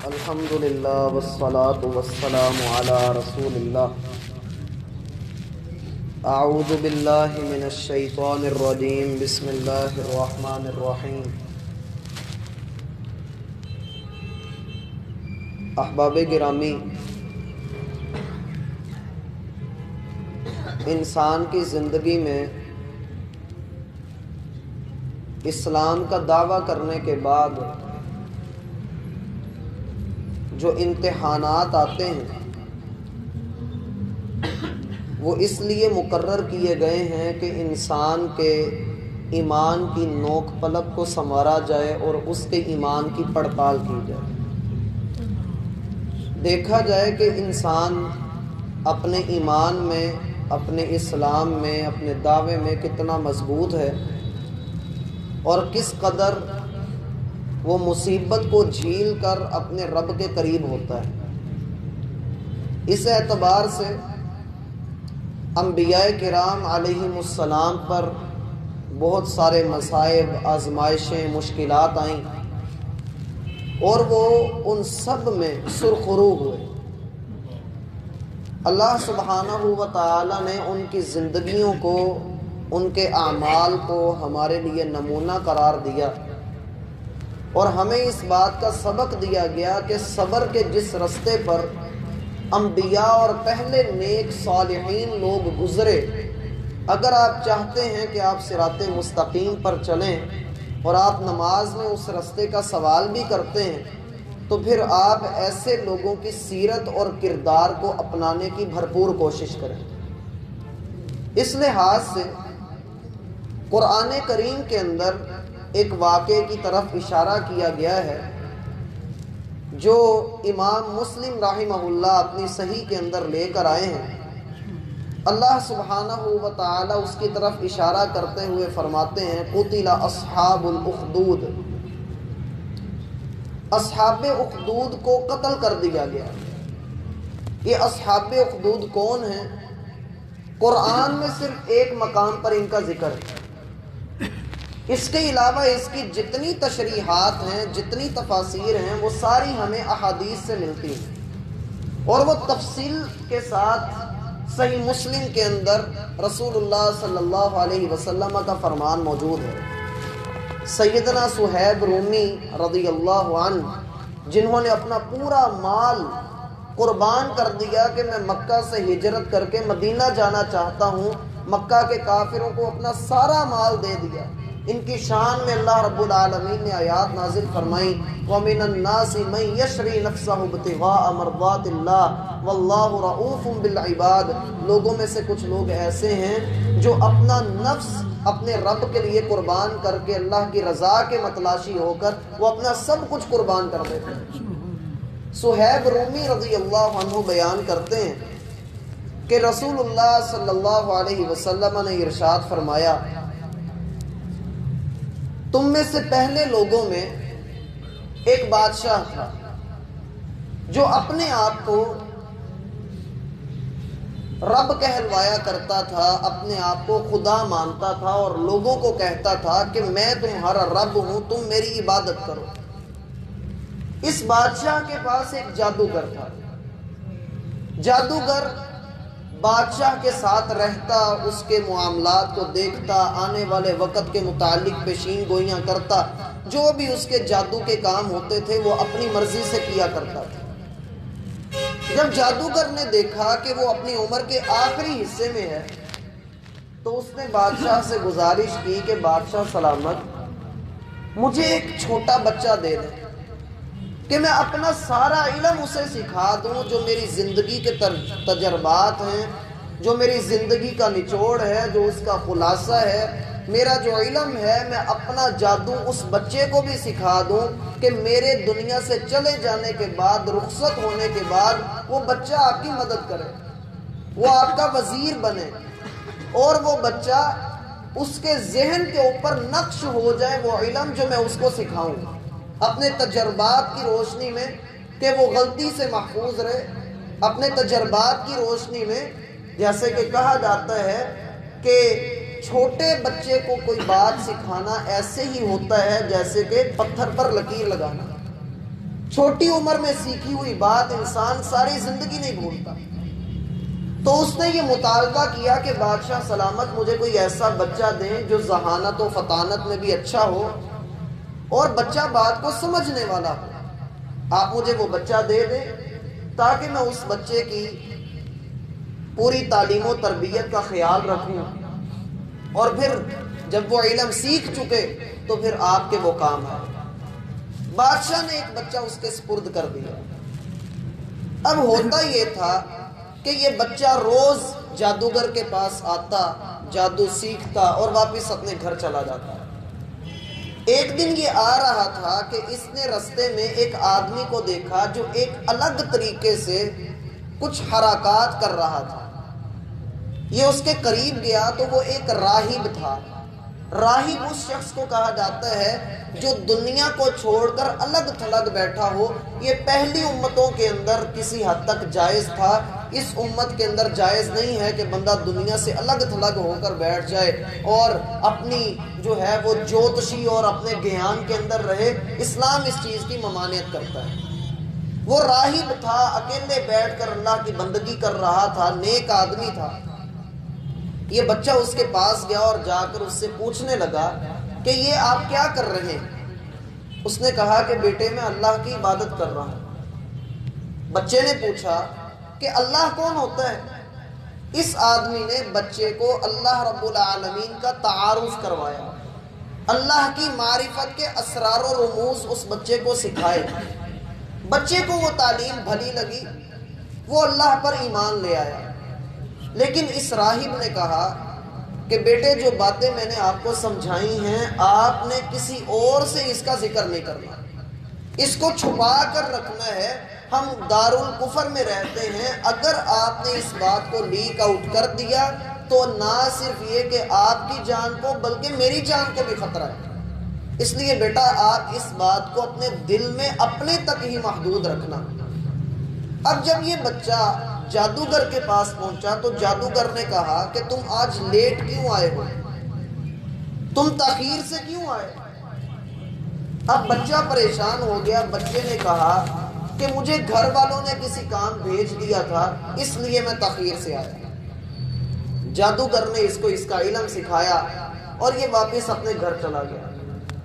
الحمدللہ والصلاة والسلام علی رسول اللہ. اعوذ باللہ من الشیطان الرجیم. بسم اللہ الرحمن الرحیم. احباب گرامی، انسان کی زندگی میں اسلام کا دعویٰ کرنے کے بعد جو امتحانات آتے ہیں وہ اس لیے مقرر کیے گئے ہیں کہ انسان کے ایمان کی نوک پلک کو سنوارا جائے اور اس کے ایمان کی پڑتال کی جائے. دیکھا جائے کہ انسان اپنے ایمان میں، اپنے اسلام میں، اپنے دعوے میں کتنا مضبوط ہے اور کس قدر وہ مصیبت کو جھیل کر اپنے رب کے قریب ہوتا ہے. اس اعتبار سے انبیاء کرام علیہم السلام پر بہت سارے مصائب، آزمائشیں، مشکلات آئیں اور وہ ان سب میں سرخرو ہوئے. اللہ سبحانہ و تعالی نے ان کی زندگیوں کو، ان کے اعمال کو ہمارے لیے نمونہ قرار دیا اور ہمیں اس بات کا سبق دیا گیا کہ صبر کے جس رستے پر انبیاء اور پہلے نیک صالحین لوگ گزرے، اگر آپ چاہتے ہیں کہ آپ صراط مستقیم پر چلیں اور آپ نماز میں اس رستے کا سوال بھی کرتے ہیں، تو پھر آپ ایسے لوگوں کی سیرت اور کردار کو اپنانے کی بھرپور کوشش کریں. اس لحاظ سے قرآن کریم کے اندر ایک واقعے کی طرف اشارہ کیا گیا ہے جو امام مسلم رحمہ اللہ اپنی صحیح کے اندر لے کر آئے ہیں. اللہ سبحانہ و تعالی اس کی طرف اشارہ کرتے ہوئے فرماتے ہیں: قتل اصحاب الاخدود، اصحاب اخدود کو قتل کر دیا گیا. یہ اصحاب اخدود کون ہیں؟ قرآن میں صرف ایک مقام پر ان کا ذکر ہے. اس کے علاوہ اس کی جتنی تشریحات ہیں، جتنی تفاسیر ہیں، وہ ساری ہمیں احادیث سے ملتی ہیں اور وہ تفصیل کے ساتھ صحیح مسلم کے اندر رسول اللہ صلی اللہ علیہ وسلم کا فرمان موجود ہے. سیدنا صہیب رومی رضی اللہ عنہ، جنہوں نے اپنا پورا مال قربان کر دیا کہ میں مکہ سے ہجرت کر کے مدینہ جانا چاہتا ہوں، مکہ کے کافروں کو اپنا سارا مال دے دیا. ان کی شان میں اللہ رب العالمین نے آیات نازل فرمائی: وَمِنَ النَّاسِ مَن يَشْرِي نَفْسَهُ ابْتِغَاءَ مَرْضَاتِ اللَّهِ وَاللَّهُ رَءُوفٌ بِالْعِبَادِ. لوگوں میں سے کچھ لوگ ایسے ہیں جو اپنا نفس اپنے رب کے لیے قربان کر کے اللہ کی رضا کے متلاشی ہو کر وہ اپنا سب کچھ قربان کر دیتے ہیں. صہیب رومی رضی اللہ عنہ بیان کرتے ہیں کہ رسول اللہ صلی اللہ علیہ وسلم نے ارشاد فرمایا: تم میں سے پہلے لوگوں میں ایک بادشاہ تھا جو اپنے آپ کو رب کہلوایا کرتا تھا، اپنے آپ کو خدا مانتا تھا اور لوگوں کو کہتا تھا کہ میں تمہارا رب ہوں، تم میری عبادت کرو. اس بادشاہ کے پاس ایک جادوگر تھا. جادوگر بادشاہ کے ساتھ رہتا، اس کے معاملات کو دیکھتا، آنے والے وقت کے متعلق پیشین گوئیاں کرتا، جو بھی اس کے جادو کے کام ہوتے تھے وہ اپنی مرضی سے کیا کرتا تھا. جب جادوگر نے دیکھا کہ وہ اپنی عمر کے آخری حصے میں ہے تو اس نے بادشاہ سے گزارش کی کہ بادشاہ سلامت، مجھے ایک چھوٹا بچہ دے دیں کہ میں اپنا سارا علم اسے سکھا دوں، جو میری زندگی کے تجربات ہیں، جو میری زندگی کا نچوڑ ہے، جو اس کا خلاصہ ہے، میرا جو علم ہے، میں اپنا جادو اس بچے کو بھی سکھا دوں کہ میرے دنیا سے چلے جانے کے بعد، رخصت ہونے کے بعد، وہ بچہ آپ کی مدد کرے، وہ آپ کا وزیر بنے اور وہ بچہ اس کے ذہن کے اوپر نقش ہو جائے وہ علم جو میں اس کو سکھاؤں، اپنے تجربات کی روشنی میں، کہ وہ غلطی سے محفوظ رہے. اپنے تجربات کی روشنی میں، جیسے کہ کہا جاتا ہے کہ چھوٹے بچے کو کوئی بات سکھانا ایسے ہی ہوتا ہے جیسے کہ پتھر پر لکیر لگانا. چھوٹی عمر میں سیکھی ہوئی بات انسان ساری زندگی نہیں بھولتا. تو اس نے یہ مطالبہ کیا کہ بادشاہ سلامت مجھے کوئی ایسا بچہ دیں جو ذہانت و فطانت میں بھی اچھا ہو اور بچہ بات کو سمجھنے والا ہو. آپ مجھے وہ بچہ دے دیں تاکہ میں اس بچے کی پوری تعلیم و تربیت کا خیال رکھوں اور پھر جب وہ علم سیکھ چکے تو پھر آپ کے وہ کام آئے. بادشاہ نے ایک بچہ اس کے سپرد کر دیا. اب ہوتا یہ تھا کہ یہ بچہ روز جادوگر کے پاس آتا، جادو سیکھتا اور واپس اپنے گھر چلا جاتا. ایک دن یہ آ رہا تھا کہ اس نے رستے میں ایک آدمی کو دیکھا جو ایک الگ طریقے سے کچھ حرکات کر رہا تھا. یہ اس کے قریب گیا تو وہ ایک راہب تھا. راہب اس شخص کو کہا جاتا ہے جو دنیا کو چھوڑ کر الگ تھلگ بیٹھا ہو. یہ پہلی امتوں کے اندر کسی حد تک جائز تھا، اس امت کے اندر جائز نہیں ہے کہ بندہ دنیا سے الگ تھلگ ہو کر بیٹھ جائے اور اپنی جو ہے وہ جوتشی اور اپنے گیان کے اندر رہے. اسلام اس چیز کی ممانعت کرتا ہے. وہ راہب تھا، اکیلے بیٹھ کر اللہ کی بندگی کر رہا تھا، نیک آدمی تھا. یہ بچہ اس کے پاس گیا اور جا کر اس سے پوچھنے لگا کہ یہ آپ کیا کر رہے ہیں؟ اس نے کہا کہ بیٹے میں اللہ کی عبادت کر رہا ہوں. بچے نے پوچھا کہ اللہ کون ہوتا ہے؟ اس آدمی نے بچے کو اللہ رب العالمین کا تعارف کروایا، اللہ کی معرفت کے اسرار و رموز اس بچے کو سکھائے. بچے کو وہ تعلیم بھلی لگی، وہ اللہ پر ایمان لے آیا. لیکن اس راہب نے کہا کہ بیٹے جو باتیں میں نے آپ کو سمجھائی ہیں آپ نے کسی اور سے اس کا ذکر نہیں کرنا، اس کو چھپا کر رکھنا ہے. ہم دارالکفر میں رہتے ہیں، اگر آپ نے اس بات کو لیک آؤٹ کر دیا تو نہ صرف یہ کہ آپ کی جان کو بلکہ میری جان کو بھی خطرہ ہے. اس لیے بیٹا آپ اس بات کو اپنے دل میں اپنے تک ہی محدود رکھنا. اب جب یہ بچہ جادوگر کے پاس پہنچا تو جادوگر نے کہا کہ تم آج لیٹ کیوں آئے ہو، تم تاخیر سے کیوں آئے؟ اب بچہ پریشان ہو گیا. بچے نے کہا کہ مجھے گھر والوں نے کسی کام بھیج دیا تھا اس لیے میں تاخیر سے آیا. جادوگر نے اس کو اس کا علم سکھایا اور یہ واپس اپنے گھر چلا گیا.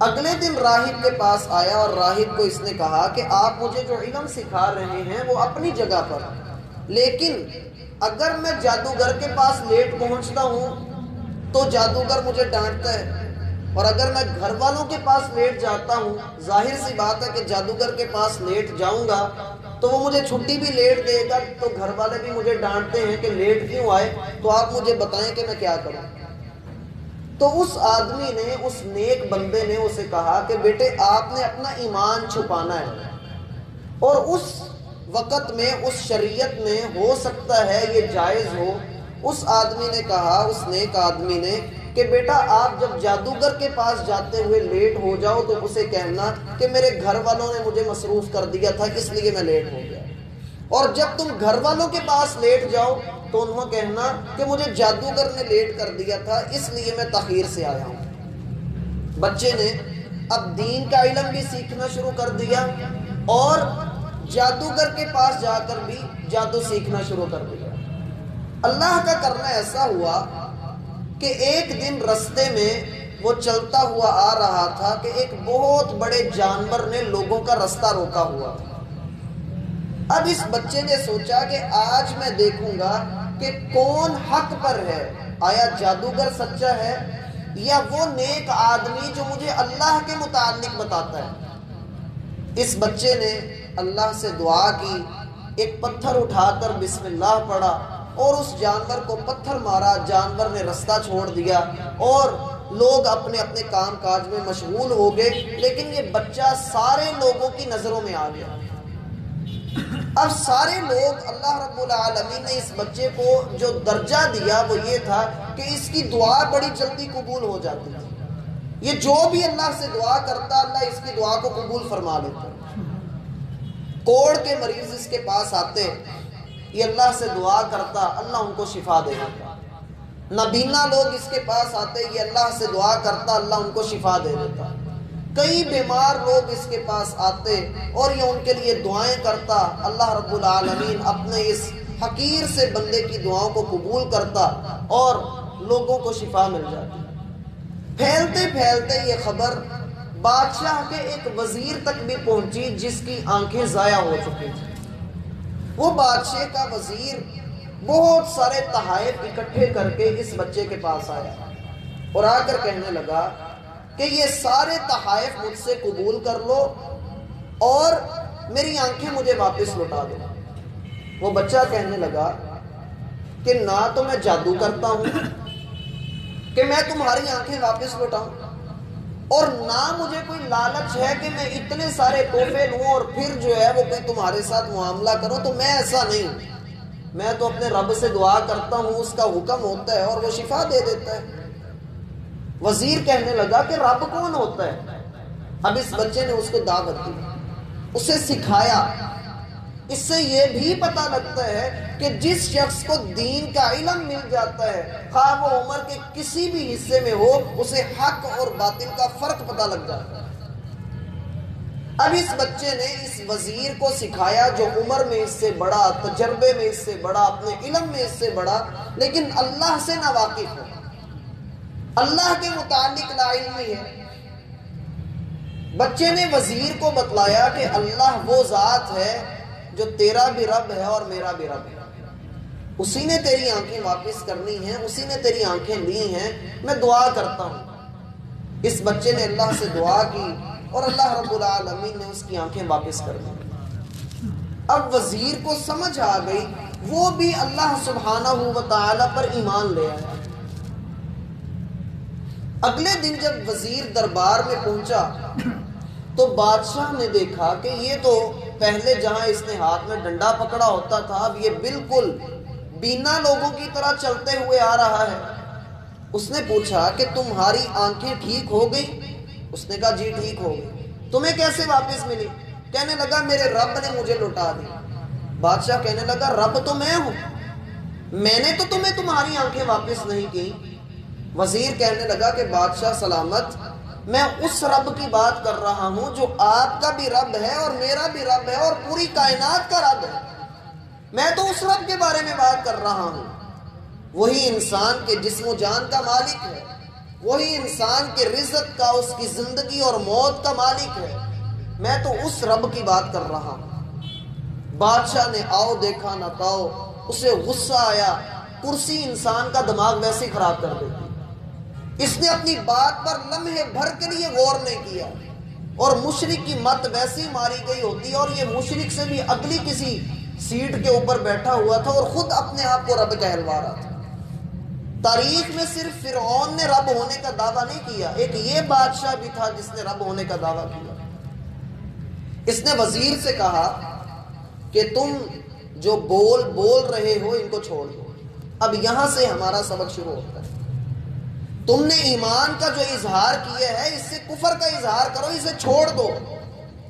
اگلے دن راہب کے پاس آیا اور راہب کو اس نے کہا کہ آپ مجھے جو علم سکھا رہے ہیں وہ اپنی جگہ پر، لیکن اگر میں جادوگر کے پاس لیٹ پہنچتا ہوں تو جادوگر مجھے ڈانٹتا ہے، اور اگر میں گھر والوں کے پاس لیٹ جاتا ہوں ظاہر سی بات ہے کہ جادوگر کے پاس لیٹ جاؤں گا تو وہ مجھے چھٹی بھی لیٹ دے گا تو گھر والے بھی مجھے ڈانٹتے ہیں کہ لیٹ کیوں آئے. تو آپ مجھے بتائیں کہ میں کیا کروں؟ تو اس آدمی نے، اس نیک بندے نے اسے کہا کہ بیٹے آپ نے اپنا ایمان چھپانا ہے، اور اس وقت میں اس شریعت میں ہو سکتا ہے یہ جائز ہو. اس آدمی نے کہا، اس نیک آدمی نے، کہ بیٹا آپ جب جادوگر کے پاس جاتے ہوئے لیٹ ہو جاؤ تو اسے کہنا کہ میرے گھر والوں نے مجھے مصروف کر دیا تھا اس لیے میں لیٹ ہو گیا. اور جب تم گھر والوں کے پاس لیٹ جاؤ تو انہوں کہنا کہ مجھے جادوگر نے لیٹ کر دیا تھا اس لیے میں تاخیر سے آیا ہوں. بچے نے اب دین کا علم بھی سیکھنا شروع کر دیا اور جادوگر کے پاس جا کر بھی جادو سیکھنا شروع کر دیا. اللہ کا کرنا ایسا ہوا کہ ایک دن رستے میں وہ چلتا ہوا آ رہا تھا کہ ایک بہت بڑے جانور نے لوگوں کا رستہ روکا ہوا تھا. اب اس بچے نے سوچا کہ آج میں دیکھوں گا کہ کون حق پر ہے، آیا جادوگر سچا ہے یا وہ نیک آدمی جو مجھے اللہ کے متعلق بتاتا ہے. اس بچے نے اللہ سے دعا کی، ایک پتھر اٹھا کر بسم اللہ پڑھا اور اس جانور کو پتھر مارا. جانور نے رستہ چھوڑ دیا اور لوگ اپنے اپنے کام کاج میں مشغول ہو گئے. لیکن یہ بچہ سارے لوگوں کی نظروں میں آ گیا. اب سارے لوگ، اللہ رب العالمین نے اس بچے کو جو درجہ دیا وہ یہ تھا کہ اس کی دعا بڑی جلدی قبول ہو جاتی تھی. یہ جو بھی اللہ سے دعا کرتا اللہ اس کی دعا کو قبول فرما لیتا. کوڑ کے مریض اس کے پاس آتے، یہ اللہ سے دعا کرتا، اللہ ان کو شفا دے دیتا. نابینا لوگ اس کے پاس آتے، یہ اللہ سے دعا کرتا، اللہ ان کو شفا دے دیتا. کئی بیمار لوگ اس کے پاس آتے اور یہ ان کے لیے دعائیں کرتا. اللہ رب العالمین اپنے اس حقیر سے بندے کی دعاؤں کو قبول کرتا اور لوگوں کو شفا مل جاتی. پھیلتے پھیلتے یہ خبر بادشاہ کے ایک وزیر تک بھی پہنچی جس کی آنکھیں ضائع ہو چکی تھیں. وہ بادشاہ کا وزیر بہت سارے تحائف اکٹھے کر کے اس بچے کے پاس آیا اور آ کر کہنے لگا کہ یہ سارے تحائف مجھ سے قبول کر لو اور میری آنکھیں مجھے واپس لوٹا دو. وہ بچہ کہنے لگا کہ نہ تو میں جادو کرتا ہوں کہ میں تمہاری آنکھیں واپس لوٹاؤں، اور نہ مجھے کوئی لالچ ہے کہ میں اتنے سارے تحفے لوں اور پھر جو ہے وہ کوئی تمہارے ساتھ معاملہ کروں. تو میں ایسا نہیں ہوں. میں تو اپنے رب سے دعا کرتا ہوں، اس کا حکم ہوتا ہے اور وہ شفا دے دیتا ہے. وزیر کہنے لگا کہ رب کون ہوتا ہے؟ اب اس بچے نے اس کو دعوت دی، اسے سکھایا. اس سے یہ بھی پتہ لگتا ہے کہ جس شخص کو دین کا علم مل جاتا ہے، خواہ وہ عمر کے کسی بھی حصے میں ہو، اسے حق اور باطل کا فرق پتہ لگ جاتا ہے. اب اس بچے نے اس وزیر کو سکھایا جو عمر میں اس سے بڑا، تجربے میں اس سے بڑا، اپنے علم میں اس سے بڑا، لیکن اللہ سے نا واقف ہے، اللہ کے متعلق لا علمی ہے. بچے نے وزیر کو بتلایا کہ اللہ وہ ذات ہے جو تیرا بھی رب ہے اور میرا بھی رب ہے. اسی نے تیری آنکھیں واپس کرنی ہیں، اسی نے تیری آنکھیں لی ہیں. میں دعا کرتا ہوں. اس بچے نے اللہ سے دعا کی اور اللہ رب العالمین نے اس کی آنکھیں واپس کر دی. اب وزیر کو سمجھ آ گئی، وہ بھی اللہ سبحانہ و تعالی پر ایمان لے آیا. اگلے دن جب وزیر دربار میں پہنچا تو بادشاہ نے دیکھا کہ یہ تو پہلے جہاں اس نے ہاتھ میں ڈنڈا پکڑا ہوتا تھا، اب یہ بالکل بینا لوگوں کی طرح چلتے ہوئے آ رہا ہے. اس نے پوچھا کہ تمہاری آنکھیں ٹھیک ہو گئی؟ اس نے کہا جی ٹھیک ہو گئی. تمہیں کیسے واپس ملی؟ کہنے لگا میرے رب نے مجھے لوٹا دی. بادشاہ کہنے لگا رب تو میں ہوں، میں نے تو تمہیں تمہاری آنکھیں واپس نہیں کی. وزیر کہنے لگا کہ بادشاہ سلامت، میں اس رب کی بات کر رہا ہوں جو آپ کا بھی رب ہے اور میرا بھی رب ہے اور پوری کائنات کا رب ہے. میں تو اس رب کے بارے میں بات کر رہا ہوں. وہی انسان کے جسم و جان کا مالک ہے، وہی انسان کے رزق کا، اس کی زندگی اور موت کا مالک ہے. میں تو اس رب کی بات کر رہا ہوں. بادشاہ نے آؤ دیکھا نہ تاؤ، اسے غصہ آیا. کرسی انسان کا دماغ ویسے خراب کر دیتی. اس نے اپنی بات پر لمحے بھر کے لیے غور نہیں کیا اور مشرک کی مت ویسی ماری گئی ہوتی، اور یہ مشرک سے بھی اگلی کسی سیٹ کے اوپر بیٹھا ہوا تھا اور خود اپنے آپ کو رب کہلوا رہا تھا. تاریخ میں صرف فرعون نے رب ہونے کا دعویٰ نہیں کیا، ایک یہ بادشاہ بھی تھا جس نے رب ہونے کا دعویٰ کیا. اس نے وزیر سے کہا کہ تم جو بول رہے ہو ان کو چھوڑ دو. اب یہاں سے ہمارا سبق شروع ہوتا ہے. تم نے ایمان کا جو اظہار کیا ہے، اس سے کفر کا اظہار کرو، اسے چھوڑ دو،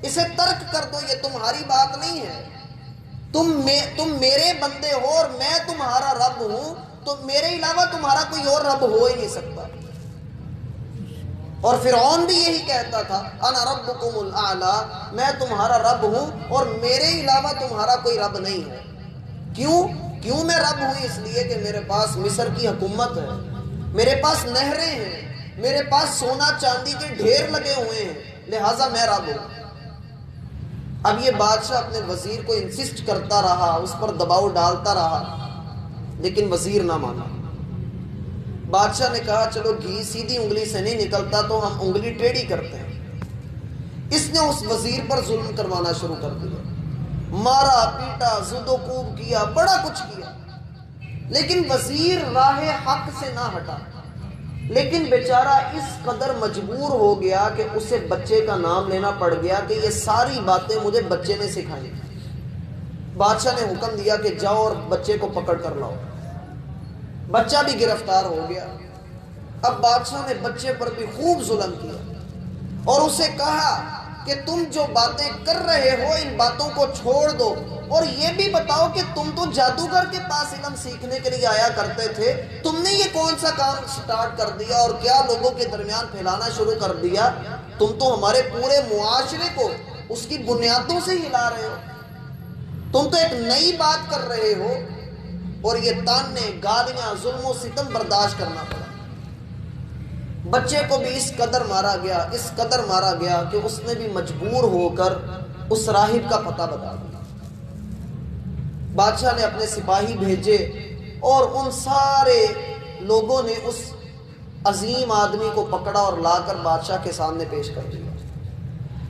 اسے ترک کر دو. یہ تمہاری بات نہیں ہے. تم میرے بندے ہو اور میں تمہارا رب ہوں، تو میرے علاوہ تمہارا کوئی اور رب ہو ہی نہیں سکتا. اور فرعون بھی یہی کہتا تھا، انا ربکم الاعلی، میں تمہارا رب ہوں اور میرے علاوہ تمہارا کوئی رب نہیں ہے. کیوں میں رب ہوں؟ اس لیے کہ میرے پاس مصر کی حکومت ہے، میرے پاس نہریں ہیں، میرے پاس سونا چاندی کے ڈھیر لگے ہوئے ہیں، لہٰذا میں رب ہوں. اب یہ بادشاہ اپنے وزیر کو انسسٹ کرتا رہا، اس پر دباؤ ڈالتا رہا، لیکن وزیر نہ مانا. بادشاہ نے کہا چلو گھی سیدھی انگلی سے نہیں نکلتا تو ہم انگلی ٹیڑھی کرتے ہیں. اس نے اس وزیر پر ظلم کروانا شروع کر دیا، مارا پیٹا، زد و کوب کیا، بڑا کچھ کیا، لیکن وزیر راہ حق سے نہ ہٹا. لیکن بیچارہ اس قدر مجبور ہو گیا کہ اسے بچے کا نام لینا پڑ گیا کہ یہ ساری باتیں مجھے بچے نے سکھائی. بادشاہ نے حکم دیا کہ جاؤ اور بچے کو پکڑ کر لاؤ. بچہ بھی گرفتار ہو گیا. اب بادشاہ نے بچے پر بھی خوب ظلم کیا اور اسے کہا کہ تم جو باتیں کر رہے ہو ان باتوں کو چھوڑ دو، اور یہ بھی بتاؤ کہ تم تو جادوگر کے پاس علم سیکھنے کے لیے آیا کرتے تھے، تم نے یہ کون سا کام سٹارٹ کر دیا اور کیا لوگوں کے درمیان پھیلانا شروع کر دیا تم تو ہمارے پورے معاشرے کو اس کی بنیادوں سے ہلا رہے ہو، تم تو ایک نئی بات کر رہے ہو، اور یہ تانے، گالیاں، ظلم و ستم برداشت کرنا پڑا۔ بچے کو بھی اس قدر مارا گیا، اس قدر مارا گیا کہ اس نے بھی مجبور ہو کر اس راہب کا پتہ بتا دیا۔ بادشاہ نے اپنے سپاہی بھیجے اور ان سارے لوگوں نے اس عظیم آدمی کو پکڑا اور لا کر بادشاہ کے سامنے پیش کر دیا۔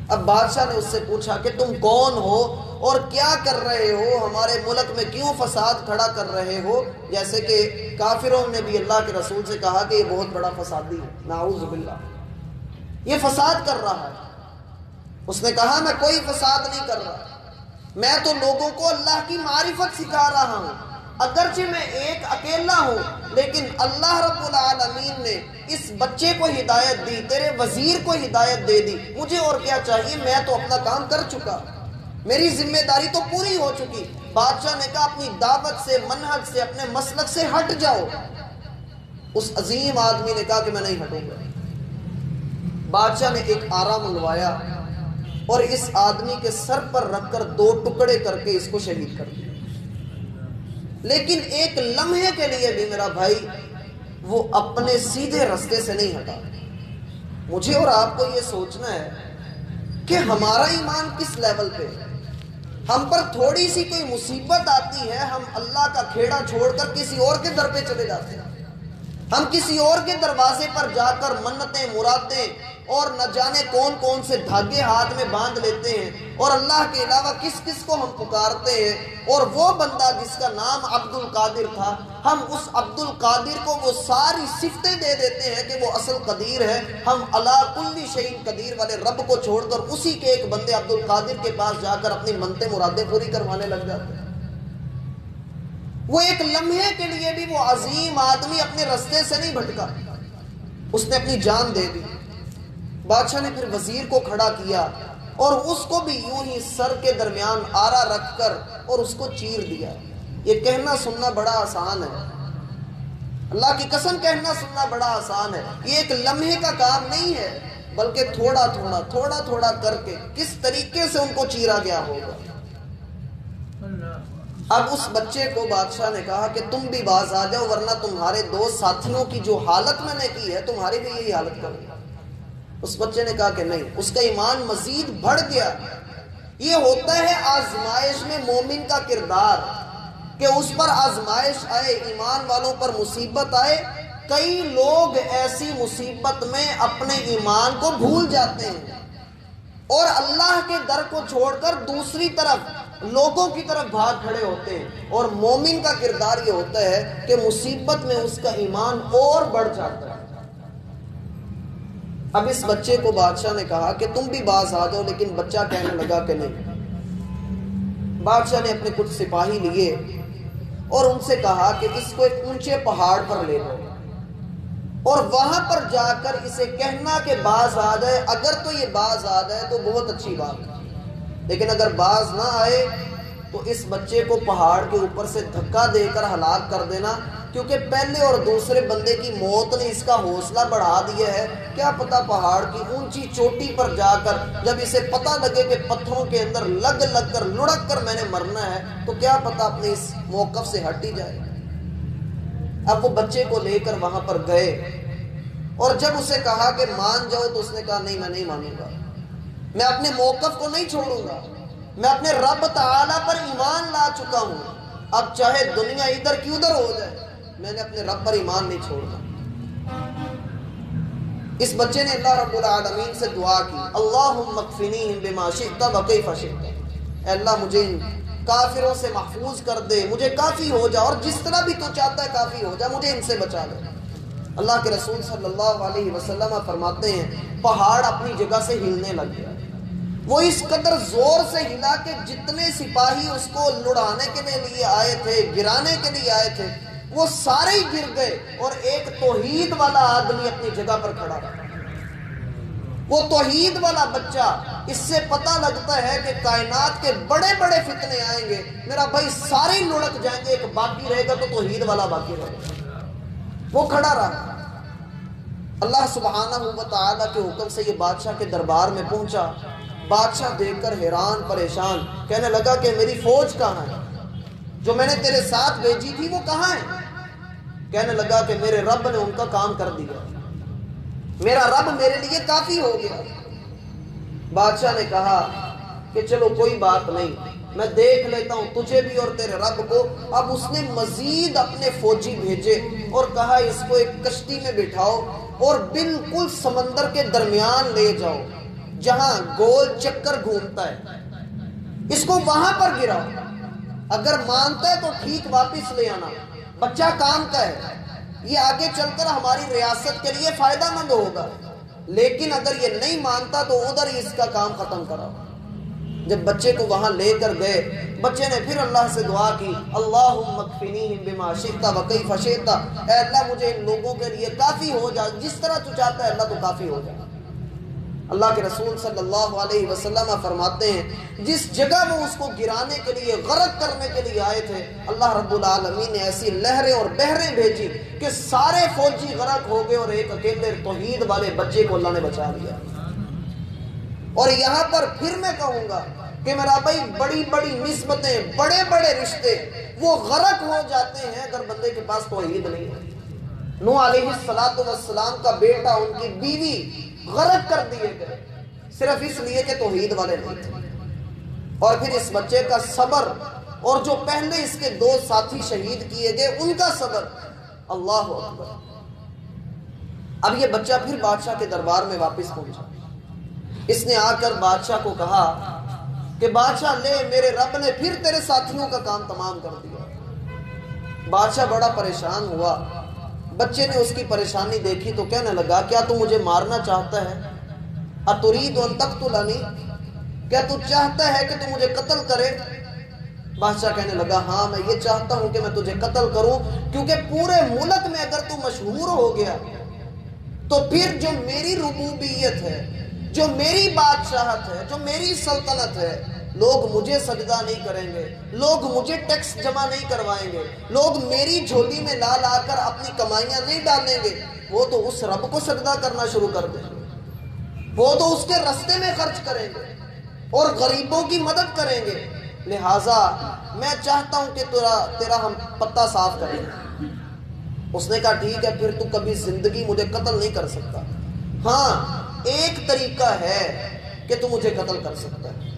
اب بادشاہ نے اس سے پوچھا کہ تم کون ہو اور کیا کر رہے ہو، ہمارے ملک میں کیوں فساد کھڑا کر رہے ہو؟ جیسے کہ کافروں نے بھی اللہ کے رسول سے کہا کہ یہ بہت بڑا فسادی ہے، نعوذ باللہ، یہ فساد کر رہا ہے۔ اس نے کہا میں کوئی فساد نہیں کر رہا، میں تو لوگوں کو اللہ کی معرفت سکھا رہا ہوں۔ اگرچہ میں ایک اکیلا ہوں، لیکن اللہ رب العالمین نے اس بچے کو ہدایت دی، تیرے وزیر کو ہدایت دے دی، مجھے اور کیا چاہیے؟ میں تو اپنا کام کر چکا، میری ذمہ داری تو پوری ہو چکی۔ بادشاہ نے کہا اپنی دعوت سے، منہج سے، اپنے مسلک سے ہٹ جاؤ۔ اس عظیم آدمی نے کہا کہ میں نہیں ہٹوں گا۔ بادشاہ نے ایک آرا منگوایا اور اس آدمی کے سر پر رکھ کر 2 ٹکڑے کر کے اس کو شہید کر دیا۔ لیکن ایک لمحے کے لیے بھی میرا بھائی وہ اپنے سیدھے راستے سے نہیں ہٹا۔ مجھے اور آپ کو یہ سوچنا ہے کہ ہمارا ایمان کس لیول پہ ہے۔ ہم پر تھوڑی سی کوئی مصیبت آتی ہے، ہم اللہ کا کھیڑا چھوڑ کر کسی اور کے در پہ چلے جاتے ہیں، ہم کسی اور کے دروازے پر جا کر منتیں، مرادیں اور نہ جانے کون کون سے دھاگے ہاتھ میں باندھ لیتے ہیں، اور اللہ کے علاوہ کس کس کو ہم پکارتے ہیں۔ اور وہ بندہ جس کا نام عبد القادر تھا، ہم اس عبد القادر کو وہ ساری صفتیں دے دیتے ہیں کہ وہ اصل قدیر ہے۔ ہم علی کل شیء قدیر والے رب کو چھوڑ کر اسی کے ایک بندے عبد القادر کے پاس جا کر اپنی منتیں مرادیں پوری کروانے لگ جاتے ہیں۔ وہ ایک لمحے کے لیے بھی وہ عظیم آدمی اپنے رستے سے نہیں بھٹکا، اس نے اپنی جان دے دی۔ بادشاہ نے پھر وزیر کو کھڑا کیا اور اس کو بھی یوں ہی سر کے درمیان آرا رکھ کر اور اس کو چیر دیا۔ یہ کہنا سننا بڑا آسان ہے، اللہ کی قسم کہنا سننا بڑا آسان ہے، یہ ایک لمحے کا کام نہیں ہے، بلکہ تھوڑا تھوڑا کر کے کس طریقے سے ان کو چیرا گیا ہوگا۔ اب اس بچے کو بادشاہ نے کہا کہ تم بھی باز آ جاؤ، ورنہ تمہارے 2 ساتھیوں کی جو حالت میں نے کی ہے تمہاری بھی یہی حالت کروں گا۔ اس بچے نے کہا کہ نہیں، اس کا ایمان مزید بڑھ گیا۔ یہ ہوتا ہے آزمائش میں مومن کا کردار، کہ اس پر آزمائش آئے، ایمان والوں پر مصیبت آئے۔ کئی لوگ ایسی مصیبت میں اپنے ایمان کو بھول جاتے ہیں اور اللہ کے در کو چھوڑ کر دوسری طرف لوگوں کی طرف بھاگ کھڑے ہوتے ہیں، اور مومن کا کردار یہ ہوتا ہے کہ مصیبت میں اس کا ایمان اور بڑھ جاتا ہے۔ اب اس بچے کو بادشاہ نے کہا کہ تم بھی باز آ جاؤ، لیکن بچہ کہنے لگا کہ نہیں۔ بادشاہ نے اپنے کچھ سپاہی لیے اور ان سے کہا کہ اس کو ایک اونچے پہاڑ پر لے جاؤ اور وہاں پر جا کر اسے کہنا کہ باز آ جائے۔ اگر تو یہ باز آ جائے تو بہت اچھی بات ہے، لیکن اگر باز نہ آئے تو اس بچے کو پہاڑ کے اوپر سے دھکا دے کر ہلاک کر دینا، کیونکہ پہلے اور دوسرے بندے کی موت نے اس کا حوصلہ بڑھا دیا ہے۔ کیا پتہ پہاڑ کی اونچی چوٹی پر جا کر جب اسے پتہ لگے کہ پتھروں کے اندر لگ کر لڑک کر میں نے مرنا ہے، تو کیا پتہ اپنے اس موقف سے ہٹ ہی جائے۔ اب وہ بچے کو لے کر وہاں پر گئے اور جب اسے کہا کہ مان جاؤ تو اس نے کہا نہیں، میں نہیں مانوں گا، میں اپنے موقف کو نہیں چھوڑوں گا، میں اپنے رب تعالیٰ پر ایمان لا چکا ہوں، اب چاہے دنیا ادھر کی ادھر ہو جائے، میں نے اپنے رب پر ایمان نہیں چھوڑنا۔ اس بچے نے اللہ رب العالمین سے دعا کی، اللہم اکفنیہم بما شئت وکیف شئت، اے اللہ مجھے ان کافروں سے محفوظ کر دے، مجھے کافی ہو جا، اور جس طرح بھی تو چاہتا ہے کافی ہو جا، مجھے ان سے بچا لے۔ اللہ کے رسول صلی اللہ علیہ وسلم فرماتے ہیں پہاڑ اپنی جگہ سے ہلنے لگ گیا، وہ اس قدر زور سے ہلا کہ جتنے سپاہی اس کو لڑانے کے لیے آئے تھے، گرانے کے لیے آئے تھے، وہ سارے ہی گر گئے، اور ایک توحید والا آدمی اپنی جگہ پر کھڑا رہا۔ وہ توحید والا بچہ، اس سے پتہ لگتا ہے کہ کائنات کے بڑے بڑے فتنے آئیں گے، میرا بھائی سارے لڑک جائیں گے، ایک باقی رہے گا تو توحید والا باقی رہے گا۔ وہ کھڑا رہا، اللہ سبحانہ و تعالیٰ کے حکم سے یہ بادشاہ کے دربار میں پہنچا. بادشاہ دیکھ کر حیران پریشان، کہنے لگا کہ میری فوج کہاں ہے؟ جو میں نے تیرے ساتھ بھیجی تھی وہ کہاں ہے؟ کہنے لگا کہ میرے رب نے ان کا کام کر دیا، میرا رب میرے لیے کافی ہو گیا. بادشاہ نے کہا کہ چلو کوئی بات نہیں، میں دیکھ لیتا ہوں تجھے بھی اور تیرے رب کو. اب اس نے مزید اپنے فوجی بھیجے اور کہا اس کو ایک کشتی میں بٹھاؤ اور بالکل سمندر کے درمیان لے جاؤ جہاں گول چکر گھومتا ہے، اس کو وہاں پر گراؤ. اگر مانتا ہے تو ٹھیک واپس لے آنا، بچہ کام کا ہے، یہ آگے چل کر ہماری ریاست کے لیے فائدہ مند ہوگا. لیکن اگر یہ نہیں مانتا تو ادھر ہی اس کا کام ختم کراؤ. جب بچے کو وہاں لے کر گئے، بچے نے پھر اللہ سے دعا کی، اللہم اکفنیہم بما شئت وکیف شئت، اے اللہ مجھے ان لوگوں کے لیے کافی ہو جا، جس طرح تو چاہتا ہے اللہ تو کافی ہو جا. اللہ کے رسول صلی اللہ علیہ وسلم فرماتے ہیں جس جگہ وہ اس کو گرانے کے لیے، غرق کرنے کے لیے آئے تھے، اللہ رب العالمین نے ایسی لہریں اور بحریں بھیجی کہ سارے فوجی غرق ہو گئے اور ایک اکیلے توحید والے بچے کو اللہ نے بچا لیا. اور یہاں پر پھر میں کہوں گا کہ میرا بھائی بڑی بڑی نسبتیں، بڑے بڑے رشتے وہ غرق ہو جاتے ہیں اگر بندے کے پاس توحید نہیں ہے. نوح علیہ السلام کا بیٹا، ان کی بیوی غرق کر دیے گئے صرف اس لیے کہ توحید والے نہیں تھے. اور پھر اس بچے کا صبر، اور جو پہلے اس کے 2 ساتھی شہید کیے گئے ان کا صبر، اللہ اکبر. اب یہ بچہ پھر بادشاہ کے دربار میں واپس پہنچا. اس نے آ کر بادشاہ کو کہا کہ بادشاہ لے، میرے رب نے پھر تیرے ساتھیوں کا کام تمام کر دیا. بادشاہ بڑا پریشان ہوا. بچے نے اس کی پریشانی دیکھی تو کہنے لگا کیا تو مجھے مارنا چاہتا ہے؟ اتريد ان تقتلنی، کیا تو چاہتا ہے کہ تو مجھے قتل کرے؟ بادشاہ کہنے لگا ہاں میں یہ چاہتا ہوں کہ میں تجھے قتل کروں، کیونکہ پورے ملک میں اگر تو مشہور ہو گیا تو پھر جو میری ربوبیت ہے، جو میری بادشاہت ہے، جو میری سلطنت ہے، لوگ مجھے سجدہ نہیں کریں گے، لوگ مجھے ٹیکس جمع نہیں کروائیں گے، لوگ میری جھولی میں لا لا کر اپنی کمائیاں نہیں ڈالیں گے، وہ تو اس رب کو سجدہ کرنا شروع کر دیں گے، وہ تو اس کے رستے میں خرچ کریں گے اور غریبوں کی مدد کریں گے. لہٰذا میں چاہتا ہوں کہ تیرا ہم پتہ صاف کریں. اس نے کہا ٹھیک ہے، پھر تو کبھی زندگی مجھے قتل نہیں کر سکتا. ہاں ایک طریقہ ہے کہ تو مجھے قتل کر سکتا ہے.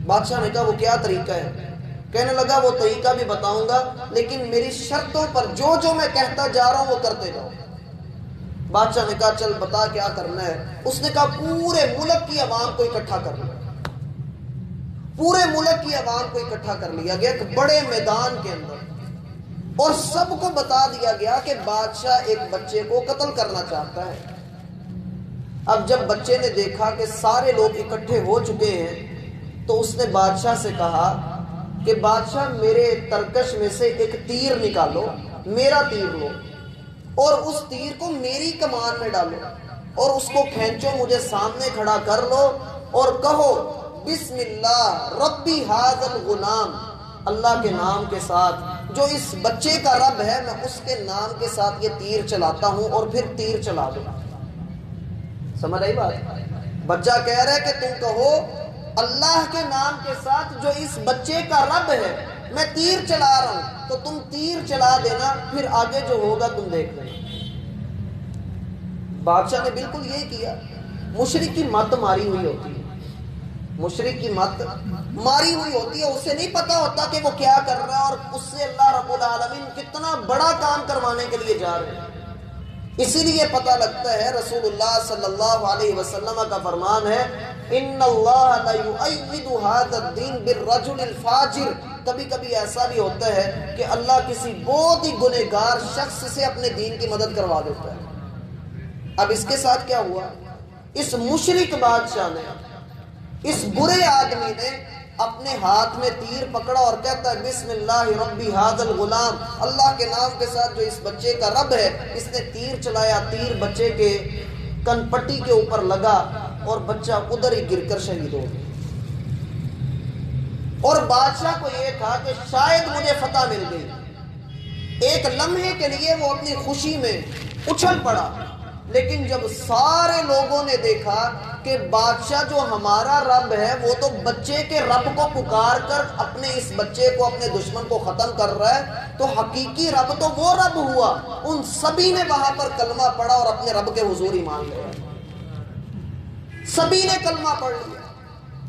بادشاہ نے کہا وہ کیا طریقہ ہے؟ کہنے لگا وہ طریقہ بھی بتاؤں گا، لیکن میری شرطوں پر جو میں کہتا جا رہا ہوں وہ کرتے جاؤ. بادشاہ نے کہا چل بتا کیا کرنا ہے. اس نے کہا پورے ملک کی عوام کو اکٹھا کر لیا. پورے ملک کی عوام کو اکٹھا کر لیا گیا ایک بڑے میدان کے اندر، اور سب کو بتا دیا گیا کہ بادشاہ ایک بچے کو قتل کرنا چاہتا ہے. اب جب بچے نے دیکھا کہ سارے لوگ اکٹھے ہو چکے ہیں تو اس نے بادشاہ سے کہا کہ بادشاہ میرے ترکش میں سے ایک تیر نکالو، میرا تیر لو اور اس تیر کو میری کمان میں ڈالو اور اس کو کھینچو، مجھے سامنے کھڑا کر لو اور کہو بسم اللہ ربی ھذا الغلام، اللہ کے نام کے ساتھ جو اس بچے کا رب ہے میں اس کے نام کے ساتھ یہ تیر چلاتا ہوں، اور پھر تیر چلا دو. سمجھ آئی بات؟ بچہ کہہ رہا ہے کہ تم کہو اللہ کے نام کے ساتھ جو اس بچے کا رب ہے میں تیر چلا رہا ہوں، تو تم تیر چلا دینا، پھر آگے جو ہوگا تم دیکھ لینا. بادشاہ نے بالکل یہی کیا. مشرک کی مت ماری ہوئی ہوتی ہے، مشرک کی مت ماری ہوئی ہوتی ہے، اسے نہیں پتا ہوتا کہ وہ کیا کر رہا ہے اور اس سے اللہ رب العالمین کتنا بڑا کام کروانے کے لیے جا رہے ہیں. اسی لیے پتہ لگتا ہے رسول اللہ صلی اللہ علیہ وسلم کا فرمان ہے ان اللہ لا یؤید ھذا الدین بالرجل الفاجر. کبھی کبھی ایسا بھی ہوتا ہے کہ اللہ کسی بہت ہی گنہگار شخص سے اپنے دین کی مدد کروا دیتا ہے. اب اس کے ساتھ کیا ہوا؟ اس مشرک بادشاہ نے، اس برے آدمی نے اپنے ہاتھ میں تیر پکڑا اور کہتا ہے بسم اللہ ربی ھذا الغلام، اللہ کے نام کے ساتھ جو اس بچے کا رب ہے. اس نے تیر چلایا، تیر بچے کے کن پٹی کے اوپر لگا اور بچہ ادھر ہی گر کر شہید ہو گیا. اور بادشاہ کو یہ تھا کہ شاید مجھے فتح مل گئی. ایک لمحے کے لیے وہ اپنی خوشی میں اچھل پڑا، لیکن جب سارے لوگوں نے دیکھا کہ بادشاہ جو ہمارا رب ہے وہ تو بچے کے رب کو پکار کر اپنے اس بچے کو، اپنے دشمن کو ختم کر رہا ہے، تو حقیقی رب تو وہ رب ہوا، ان سبھی نے وہاں پر کلمہ پڑھا اور اپنے رب کے حضور ایمان لے آئے، سبھی نے کلمہ پڑھ لیا۔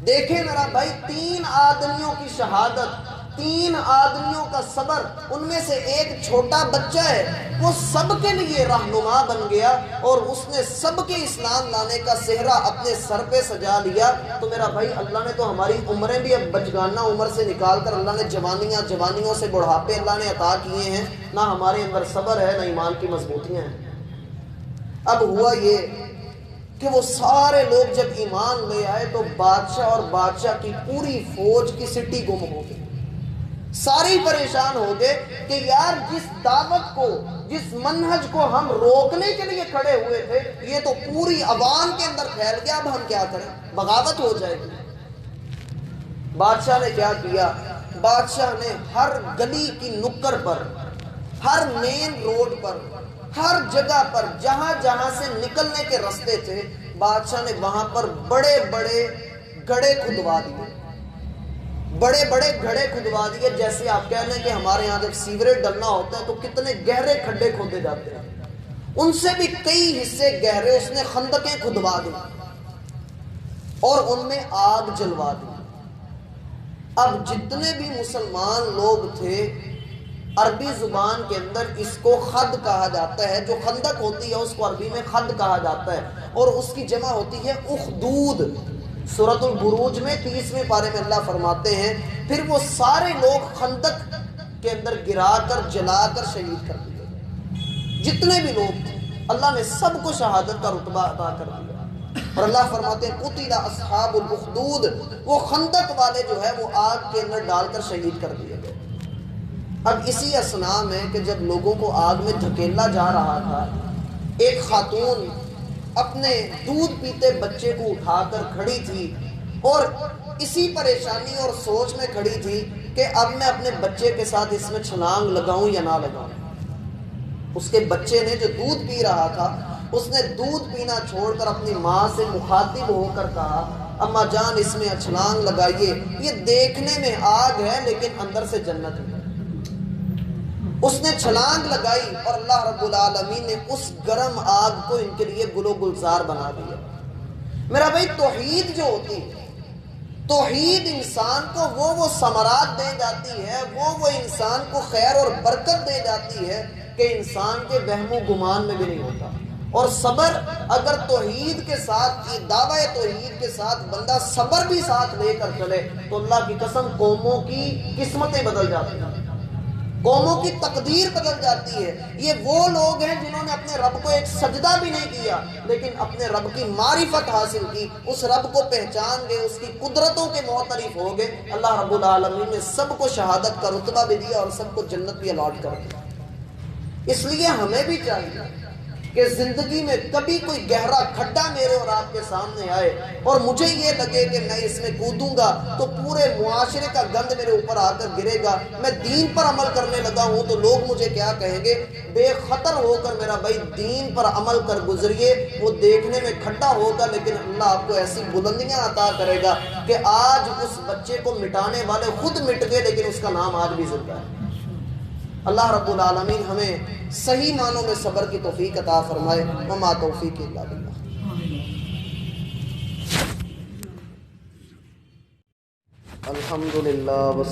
دیکھیں میرا بھائی، 3 آدمیوں کی شہادت، 3 آدمیوں کا صبر، ان میں سے ایک چھوٹا بچہ ہے، وہ سب کے لیے رہنما بن گیا اور اس نے سب کے اسلام لانے کا صحرا اپنے سر پہ سجا لیا۔ تو میرا بھائی، اللہ نے تو ہماری عمریں بھی اب بچگانہ عمر سے نکال کر اللہ نے جوانیوں سے بڑھاپے اللہ نے عطا کیے ہیں، نہ ہمارے اندر صبر ہے نہ ایمان کی مضبوطیاں ہیں۔ اب ہوا یہ کہ وہ سارے لوگ جب ایمان لے آئے تو بادشاہ اور بادشاہ کی پوری فوج کی سٹی گم ہو گئی، ساری پریشان ہو گئے کہ یار جس دعوت کو، جس منہج کو ہم روکنے کے لیے کھڑے ہوئے تھے، یہ تو پوری عوام کے اندر پھیل گیا، اب ہم کیا کریں، بغاوت ہو جائے گی۔ بادشاہ نے کیا کیا؟ بادشاہ نے ہر گلی کی نکر پر، ہر مین روڈ پر، ہر جگہ پر جہاں جہاں سے نکلنے کے راستے تھے، بادشاہ نے وہاں پر بڑے بڑے گڑھے کھدوا دیے، بڑے بڑے گڑھے کھدوا دیے۔ جیسے آپ کہہ لیں کہ ہمارے یہاں جب سیوریج ڈلنا ہوتا ہے تو کتنے گہرے کھڈے کھودے جاتے ہیں، ان سے بھی کئی حصے گہرے اس نے خندقیں کھدوا دی اور ان میں آگ جلوا دی۔ اب جتنے بھی مسلمان لوگ تھے، عربی زبان کے اندر اس کو خد کہا جاتا ہے، جو خندق ہوتی ہے اس کو عربی میں خد کہا جاتا ہے، اور اس کی جمع ہوتی ہے اخدود۔ سورۃ البروج میں 30ویں پارے میں اللہ فرماتے ہیں، پھر وہ سارے لوگ خندق کے اندر گرا کر جلا کر شہید کر دیے گئے، جتنے بھی لوگ تھے اللہ نے سب کو شہادت کا رتبہ عطا کر دیا۔ اور اللہ فرماتے ہیں قتل اصحاب الاخدود، وہ خندق والے جو ہے وہ آگ کے اندر ڈال کر شہید کر دیے گئے۔ اب اسی اسنا میں کہ جب لوگوں کو آگ میں دھکیلا جا رہا تھا، ایک خاتون اپنے دودھ پیتے بچے کو اٹھا کر کھڑی تھی اور اسی پریشانی اور سوچ میں کھڑی تھی کہ اب میں اپنے بچے کے ساتھ اس میں چھلانگ لگاؤں یا نہ لگاؤں۔ اس کے بچے نے جو دودھ پی رہا تھا، اس نے دودھ پینا چھوڑ کر اپنی ماں سے مخاطب ہو کر کہا، اماں جان اس میں چھلانگ لگائیے، یہ دیکھنے میں آگ ہے لیکن اندر سے جنت ہے۔ اس نے چھلانگ لگائی اور اللہ رب العالمین نے اس گرم آگ کو ان کے لیے گل و گلزار بنا دیا۔ میرا بھائی، توحید جو ہوتی ہے، توحید انسان کو وہ ثمرات دے جاتی ہے، وہ انسان کو خیر اور برکت دے جاتی ہے کہ انسان کے وہم و گمان میں بھی نہیں ہوتا۔ اور صبر، اگر توحید کے ساتھ، دعوی توحید کے ساتھ بندہ صبر بھی ساتھ لے کر چلے تو اللہ کی قسم قوموں کی قسمتیں بدل جاتی ہیں، قوموں کی تقدیر بدل جاتی ہے۔ یہ وہ لوگ ہیں جنہوں نے اپنے رب کو ایک سجدہ بھی نہیں کیا لیکن اپنے رب کی معرفت حاصل کی، اس رب کو پہچان گئے، اس کی قدرتوں کے معترف ہو گئے۔ اللہ رب العالمین نے سب کو شہادت کا رتبہ بھی دیا اور سب کو جنت بھی الاٹ کر دیا۔ اس لیے ہمیں بھی چاہیے کہ زندگی میں کبھی کوئی گہرا کھڈا میرے اور آپ کے سامنے آئے اور مجھے یہ لگے کہ میں اس میں کودوں گا تو پورے معاشرے کا گند میرے اوپر آ کر گرے گا، میں دین پر عمل کرنے لگا ہوں تو لوگ مجھے کیا کہیں گے؟ بے خطر ہو کر میرا بھائی دین پر عمل کر گزریے، وہ دیکھنے میں کھڈا ہوگا لیکن اللہ آپ کو ایسی بلندیاں عطا کرے گا کہ آج اس بچے کو مٹانے والے خود مٹ گئے لیکن اس کا نام آج بھی زندہ ہے۔ اللہ رب العالمین ہمیں صحیح معنوں میں صبر کی توفیق عطا فرمائے۔ وما توفیق الا باللہ۔ الحمدللہ۔